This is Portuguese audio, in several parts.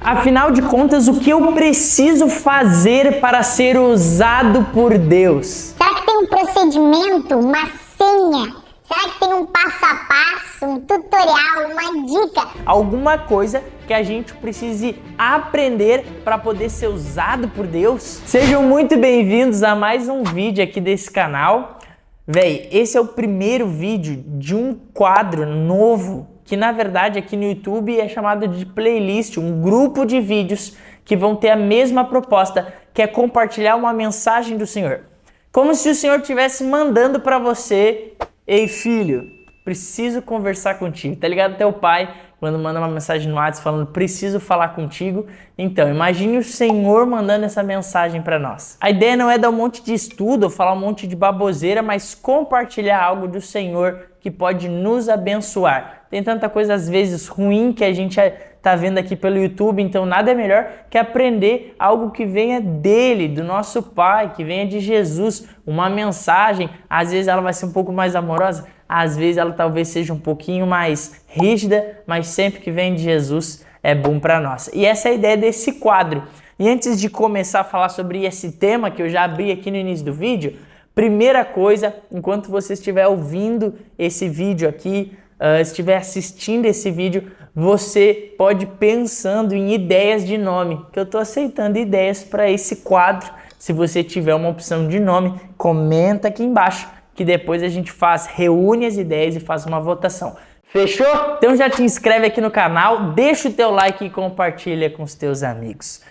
Afinal de contas, o que eu preciso fazer para ser usado por Deus? Será que tem um procedimento, uma senha? Será que tem um passo a passo, um tutorial, uma dica? Alguma coisa que a gente precise aprender para poder ser usado por Deus? Sejam muito bem-vindos a mais um vídeo aqui desse canal. Véi, esse é o primeiro vídeo de um quadro novo que na verdade aqui no YouTube é chamado de playlist, um grupo de vídeos que vão ter a mesma proposta, que é compartilhar uma mensagem do Senhor. Como se o Senhor estivesse mandando para você: ei filho, preciso conversar contigo. Tá ligado? Teu pai, quando manda uma mensagem no WhatsApp falando preciso falar contigo. Então, imagine o Senhor mandando essa mensagem para nós. A ideia não é dar um monte de estudo ou falar um monte de baboseira, mas compartilhar algo do Senhor que pode nos abençoar. Tem tanta coisa às vezes ruim que a gente tá vendo aqui pelo YouTube, então nada é melhor que aprender algo que venha dele, do nosso Pai, que venha de Jesus, uma mensagem. Às vezes ela vai ser um pouco mais amorosa, às vezes ela talvez seja um pouquinho mais rígida, mas sempre que vem de Jesus é bom para nós. E essa é a ideia desse quadro. E antes de começar a falar sobre esse tema que eu já abri aqui no início do vídeo, primeira coisa, enquanto você estiver ouvindo esse vídeo aqui, estiver assistindo esse vídeo, você pode ir pensando em ideias de nome, que eu estou aceitando ideias para esse quadro. Se você tiver uma opção de nome, comenta aqui embaixo, que depois a gente reúne as ideias e faz uma votação. Fechou? Então já te inscreve aqui no canal, deixa o teu like e compartilha com os teus amigos.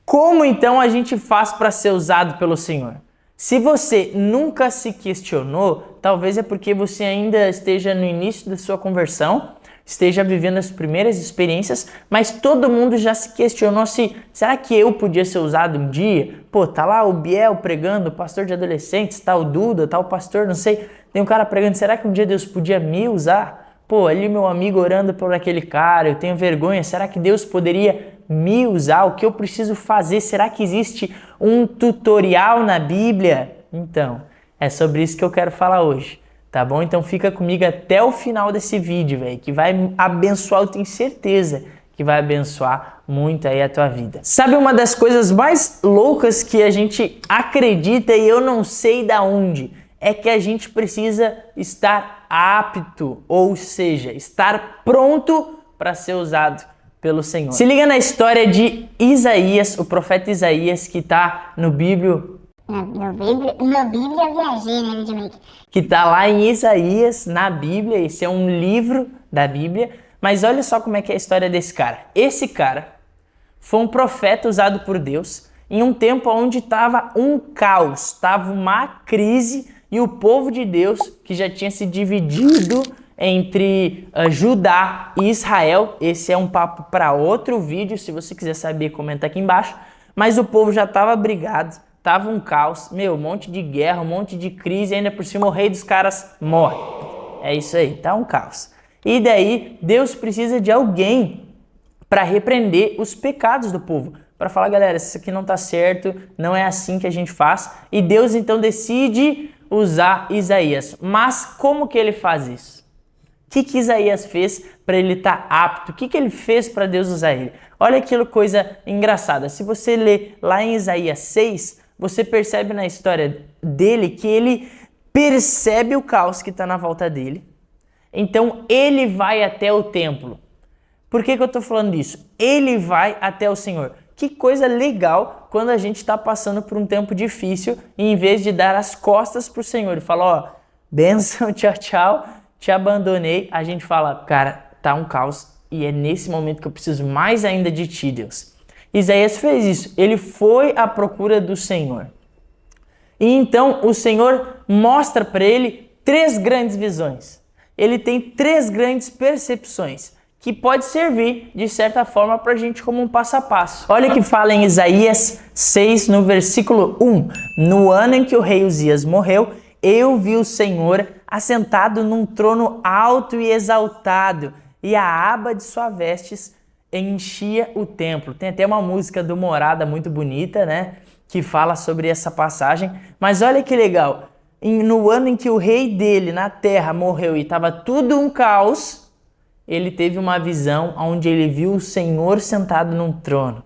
Como então a gente faz para ser usado pelo Senhor? Se você nunca se questionou, talvez é porque você ainda esteja no início da sua conversão, esteja vivendo as primeiras experiências, mas todo mundo já se questionou se, será que eu podia ser usado um dia? Pô, tá lá o Biel pregando, o pastor de adolescentes, tá o Duda, tá o pastor, não sei, tem um cara pregando, será que um dia Deus podia me usar? Pô, ali meu amigo orando por aquele cara, eu tenho vergonha, será que Deus poderia me usar? O que eu preciso fazer? Será que existe um tutorial na Bíblia? Então, é sobre isso que eu quero falar hoje, tá bom? Então fica comigo até o final desse vídeo, velho, que vai abençoar, eu tenho certeza que vai abençoar muito aí a tua vida. Sabe uma das coisas mais loucas que a gente acredita e eu não sei da onde? É que a gente precisa estar apto, ou seja, estar pronto para ser usado pelo Senhor. Se liga na história de Isaías, o profeta Isaías, que está no Bíblia. No Bíblia eu viajei, né, Ludmilla? Que está lá em Isaías, na Bíblia. Esse é um livro da Bíblia. Mas olha só como é que é a história desse cara. Esse cara foi um profeta usado por Deus em um tempo onde estava um caos, estava uma crise, e o povo de Deus, que já tinha se dividido entre Judá e Israel, esse é um papo para outro vídeo, se você quiser saber, comenta aqui embaixo, mas o povo já estava brigado, estava um caos, um monte de guerra, um monte de crise, e ainda por cima o rei dos caras morre. É isso aí, tá um caos. E daí, Deus precisa de alguém para repreender os pecados do povo, para falar, galera, isso aqui não tá certo, não é assim que a gente faz, e Deus então decide usar Isaías. Mas como que ele faz isso? O que Isaías fez para ele estar apto? O que ele fez para Deus usar ele? Olha aquilo, coisa engraçada. Se você ler lá em Isaías 6, você percebe na história dele que ele percebe o caos que está na volta dele. Então ele vai até o templo. Por que eu estou falando isso? Ele vai até o Senhor. Que coisa legal quando a gente está passando por um tempo difícil e em vez de dar as costas para o Senhor e falar, ó, bênção, tchau, tchau, te abandonei, a gente fala, cara, tá um caos e é nesse momento que eu preciso mais ainda de ti, Deus. Isaías fez isso, ele foi à procura do Senhor. E então o Senhor mostra para ele 3 grandes visões. Ele tem 3 grandes percepções, que pode servir, de certa forma, para a gente como um passo a passo. Olha o que fala em Isaías 6, no versículo 1. No ano em que o rei Uzias morreu, eu vi o Senhor assentado num trono alto e exaltado, e a aba de sua vestes enchia o templo. Tem até uma música do Morada muito bonita, né? Que fala sobre essa passagem. Mas olha que legal. No ano em que o rei dele, na terra, morreu e estava tudo um caos, ele teve uma visão onde ele viu o Senhor sentado num trono.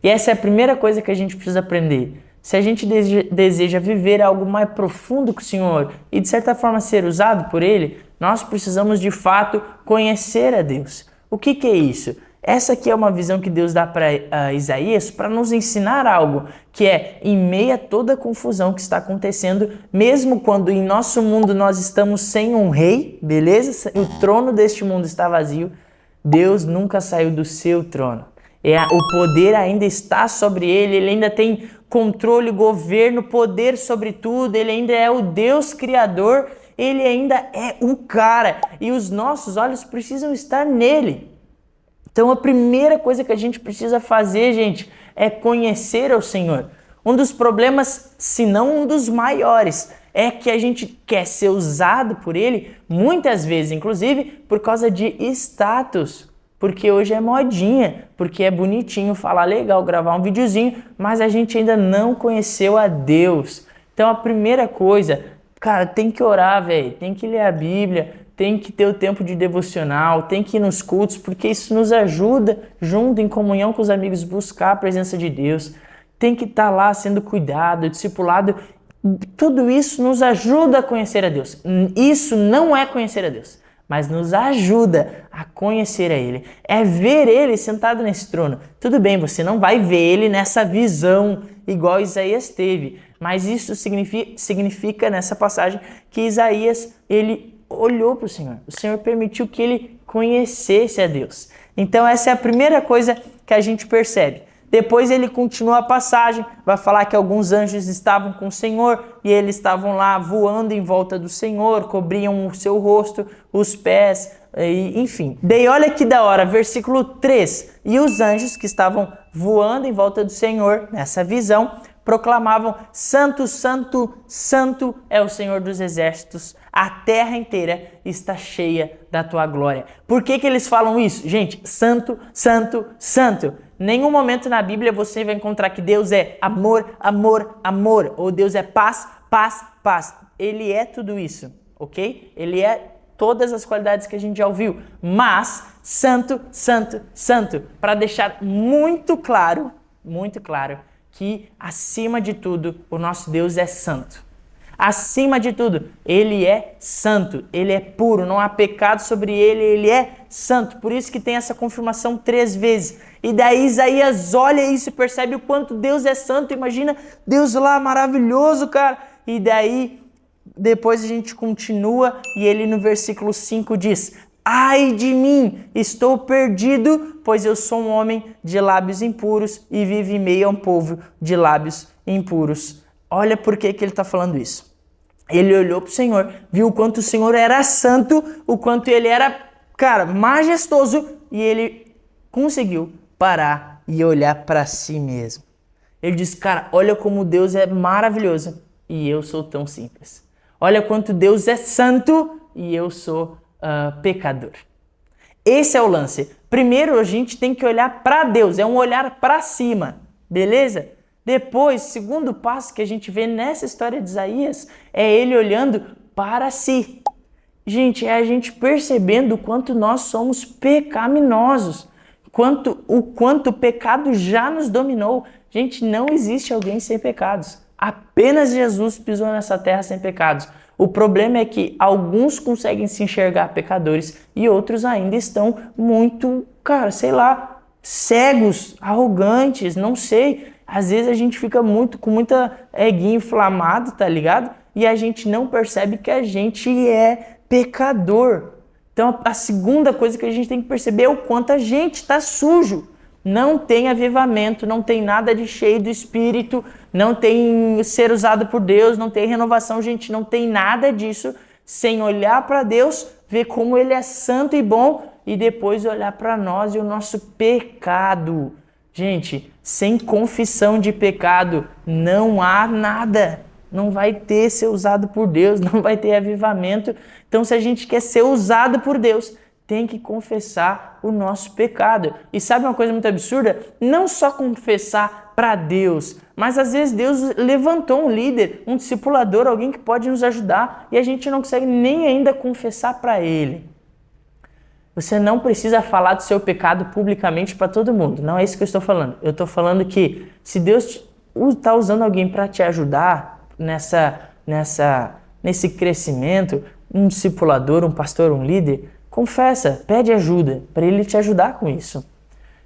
E essa é a primeira coisa que a gente precisa aprender. Se a gente deseja viver algo mais profundo com o Senhor e de certa forma ser usado por Ele, nós precisamos de fato conhecer a Deus. O que é isso? Essa aqui é uma visão que Deus dá para Isaías para nos ensinar algo, que é em meio a toda a confusão que está acontecendo, mesmo quando em nosso mundo nós estamos sem um rei, beleza? O trono deste mundo está vazio, Deus nunca saiu do seu trono. O poder ainda está sobre ele, ele ainda tem controle, governo, poder sobre tudo, ele ainda é o Deus criador, ele ainda é um cara e os nossos olhos precisam estar nele. Então a primeira coisa que a gente precisa fazer, gente, é conhecer ao Senhor. Um dos problemas, se não um dos maiores, é que a gente quer ser usado por ele, muitas vezes, inclusive, por causa de status. Porque hoje é modinha, porque é bonitinho falar legal, gravar um videozinho, mas a gente ainda não conheceu a Deus. Então a primeira coisa, cara, tem que orar, velho, tem que ler a Bíblia, tem que ter o tempo de devocional, tem que ir nos cultos, porque isso nos ajuda, junto em comunhão com os amigos, buscar a presença de Deus. Tem que estar lá sendo cuidado, discipulado. Tudo isso nos ajuda a conhecer a Deus. Isso não é conhecer a Deus, mas nos ajuda a conhecer a Ele. É ver Ele sentado nesse trono. Tudo bem, você não vai ver Ele nessa visão igual Isaías teve, mas isso significa nessa passagem que Isaías, ele olhou para o Senhor. O Senhor permitiu que ele conhecesse a Deus. Então essa é a primeira coisa que a gente percebe. Depois ele continua a passagem, vai falar que alguns anjos estavam com o Senhor e eles estavam lá voando em volta do Senhor, cobriam o seu rosto, os pés, enfim. Daí olha que da hora, versículo 3. E os anjos que estavam voando em volta do Senhor, nessa visão, proclamavam: Santo, Santo, Santo é o Senhor dos exércitos, a terra inteira está cheia da tua glória. Por que eles falam isso? Gente, Santo, Santo, Santo. Nenhum momento na Bíblia você vai encontrar que Deus é amor, amor, amor, ou Deus é paz, paz, paz. Ele é tudo isso, ok? Ele é todas as qualidades que a gente já ouviu, mas Santo, Santo, Santo, para deixar muito claro, que acima de tudo, o nosso Deus é santo. Acima de tudo, Ele é santo, Ele é puro, não há pecado sobre Ele, Ele é santo. Por isso que tem essa confirmação 3 vezes. E daí Isaías olha isso e percebe o quanto Deus é santo. Imagina Deus lá, maravilhoso, cara. E daí, depois a gente continua e ele no versículo 5 diz: Ai de mim, estou perdido, pois eu sou um homem de lábios impuros e vivo em meio a um povo de lábios impuros. Olha por que ele está falando isso. Ele olhou para o Senhor, viu o quanto o Senhor era santo, o quanto ele era, cara, majestoso, e ele conseguiu parar e olhar para si mesmo. Ele disse: cara, olha como Deus é maravilhoso e eu sou tão simples. Olha quanto Deus é santo e eu sou pecador. Esse é o lance. Primeiro a gente tem que olhar para Deus, é um olhar para cima, beleza? Depois, segundo passo que a gente vê nessa história de Isaías, é ele olhando para si. Gente, é a gente percebendo o quanto nós somos pecaminosos, o quanto o pecado já nos dominou. Gente, não existe alguém sem pecados. Apenas Jesus pisou nessa terra sem pecados. O problema é que alguns conseguem se enxergar pecadores e outros ainda estão muito, cara, sei lá, cegos, arrogantes, não sei. Às vezes a gente fica com muita eguinho inflamado, tá ligado? E a gente não percebe que a gente é pecador. Então a segunda coisa que a gente tem que perceber é o quanto a gente está sujo. Não tem avivamento, não tem nada de cheio do Espírito, não tem ser usado por Deus, não tem renovação, gente, não tem nada disso sem olhar para Deus, ver como Ele é santo e bom e depois olhar para nós e o nosso pecado. Gente, sem confissão de pecado não há nada, não vai ter ser usado por Deus, não vai ter avivamento. Então se a gente quer ser usado por Deus, tem que confessar o nosso pecado. E sabe uma coisa muito absurda? Não só confessar para Deus, mas às vezes Deus levantou um líder, um discipulador, alguém que pode nos ajudar e a gente não consegue nem ainda confessar para Ele. Você não precisa falar do seu pecado publicamente para todo mundo. Não é isso que eu estou falando. Eu estou falando que se Deus está usando alguém para te ajudar nesse crescimento, um discipulador, um pastor, um líder, confessa, pede ajuda para ele te ajudar com isso.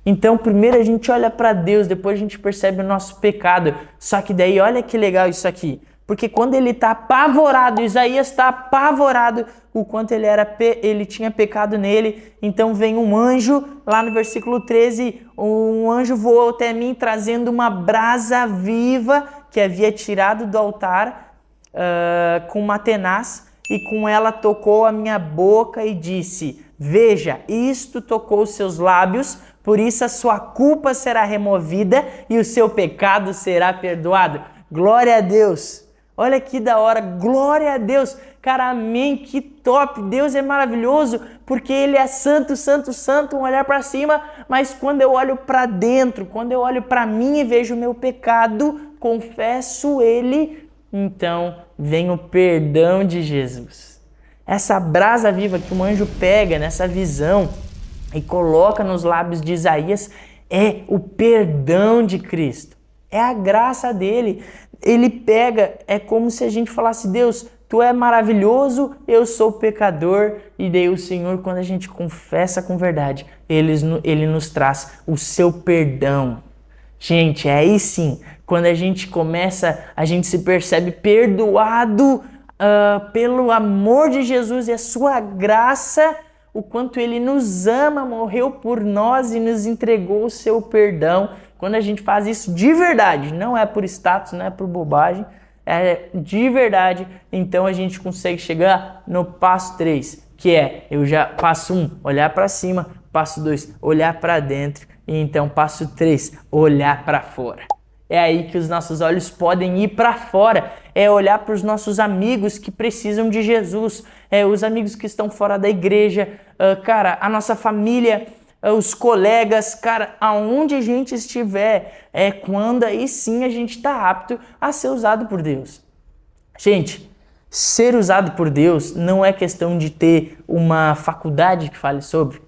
Então, primeiro a gente olha para Deus, depois a gente percebe o nosso pecado. Só que daí, olha que legal isso aqui. Porque quando ele está apavorado, Isaías está apavorado o quanto ele tinha pecado nele. Então vem um anjo, lá no versículo 13, um anjo voou até mim trazendo uma brasa viva que havia tirado do altar com uma tenaz, e com ela tocou a minha boca e disse: veja, isto tocou os seus lábios, por isso a sua culpa será removida e o seu pecado será perdoado. Glória a Deus! Olha que da hora, glória a Deus, cara, amém, que top, Deus é maravilhoso, porque Ele é santo, santo, santo, um olhar para cima, mas quando eu olho para dentro, quando eu olho para mim e vejo o meu pecado, confesso ele, então vem o perdão de Jesus. Essa brasa viva que um anjo pega nessa visão e coloca nos lábios de Isaías é o perdão de Cristo, é a graça dele. Ele pega, é como se a gente falasse: Deus, tu é maravilhoso, eu sou pecador. E daí o Senhor, quando a gente confessa com verdade, Ele nos traz o seu perdão. Gente, aí sim, quando a gente começa, a gente se percebe perdoado pelo amor de Jesus e a sua graça, o quanto Ele nos ama, morreu por nós e nos entregou o seu perdão. Quando a gente faz isso de verdade, não é por status, não é por bobagem, é de verdade, então a gente consegue chegar no passo 3, que é, passo 1, olhar para cima, passo 2, olhar para dentro, e então passo 3, olhar para fora. É aí que os nossos olhos podem ir para fora, é olhar para os nossos amigos que precisam de Jesus, os amigos que estão fora da igreja, cara, a nossa família, os colegas, cara, aonde a gente estiver, é quando aí sim a gente está apto a ser usado por Deus. Gente, ser usado por Deus não é questão de ter uma faculdade que fale sobre.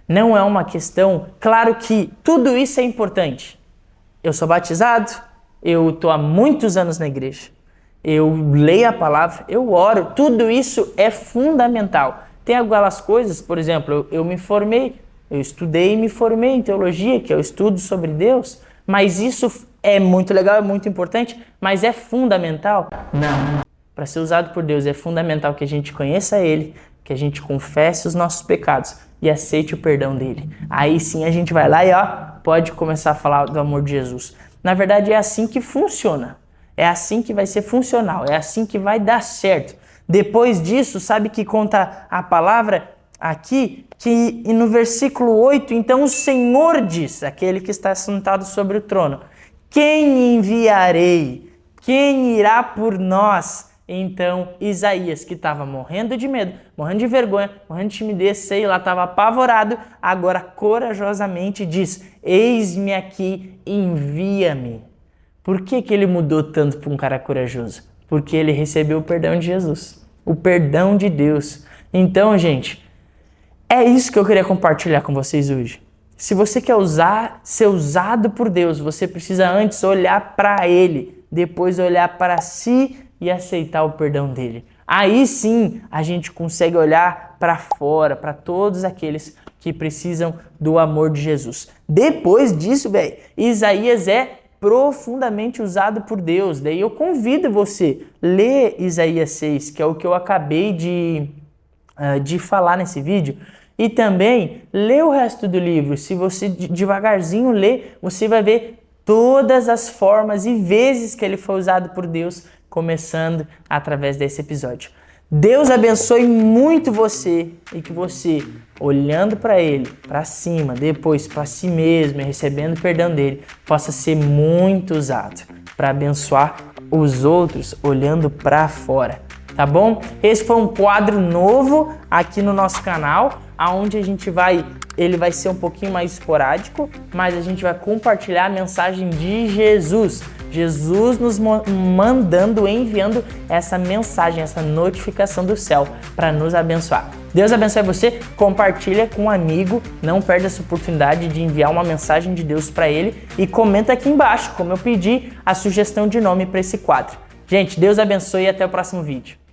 Não é uma questão, claro que tudo isso é importante. Eu sou batizado, eu estou há muitos anos na igreja, eu leio a palavra, eu oro, tudo isso é fundamental. Tem algumas coisas, por exemplo, eu me formei, eu estudei e me formei em teologia, que é o estudo sobre Deus, mas isso é muito legal, é muito importante, mas é fundamental? Não. Para ser usado por Deus é fundamental que a gente conheça Ele, que a gente confesse os nossos pecados e aceite o perdão dele. Aí sim a gente vai lá e pode começar a falar do amor de Jesus. Na verdade é assim que funciona, é assim que vai ser funcional, é assim que vai dar certo. Depois disso, sabe que conta a palavra aqui, que no versículo 8, então o Senhor diz, aquele que está sentado sobre o trono: quem enviarei? Quem irá por nós? Então Isaías, que estava morrendo de medo, morrendo de vergonha, morrendo de timidez, sei lá, estava apavorado, agora corajosamente diz: eis-me aqui, envia-me. Por que ele mudou tanto para um cara corajoso? Porque ele recebeu o perdão de Jesus, o perdão de Deus. Então, gente, é isso que eu queria compartilhar com vocês hoje. Se você quer ser usado por Deus, você precisa antes olhar para Ele, depois olhar para si e aceitar o perdão dele. Aí sim a gente consegue olhar para fora, para todos aqueles que precisam do amor de Jesus. Depois disso, Isaías é profundamente usado por Deus. Daí eu convido você a ler Isaías 6, que é o que eu acabei de falar nesse vídeo, e também lê o resto do livro. Se você devagarzinho ler, você vai ver todas as formas e vezes que ele foi usado por Deus, começando através desse episódio. Deus abençoe muito você e que você, olhando para Ele, para cima, depois para si mesmo e recebendo o perdão dele, possa ser muito usado para abençoar os outros olhando para fora. Tá bom? Esse foi um quadro novo aqui no nosso canal, onde ele vai ser um pouquinho mais esporádico, mas a gente vai compartilhar a mensagem de Jesus. Jesus nos mandando, enviando essa mensagem, essa notificação do céu para nos abençoar. Deus abençoe você, compartilha com um amigo, não perde essa oportunidade de enviar uma mensagem de Deus para ele e comenta aqui embaixo, como eu pedi, a sugestão de nome para esse quadro. Gente, Deus abençoe e até o próximo vídeo.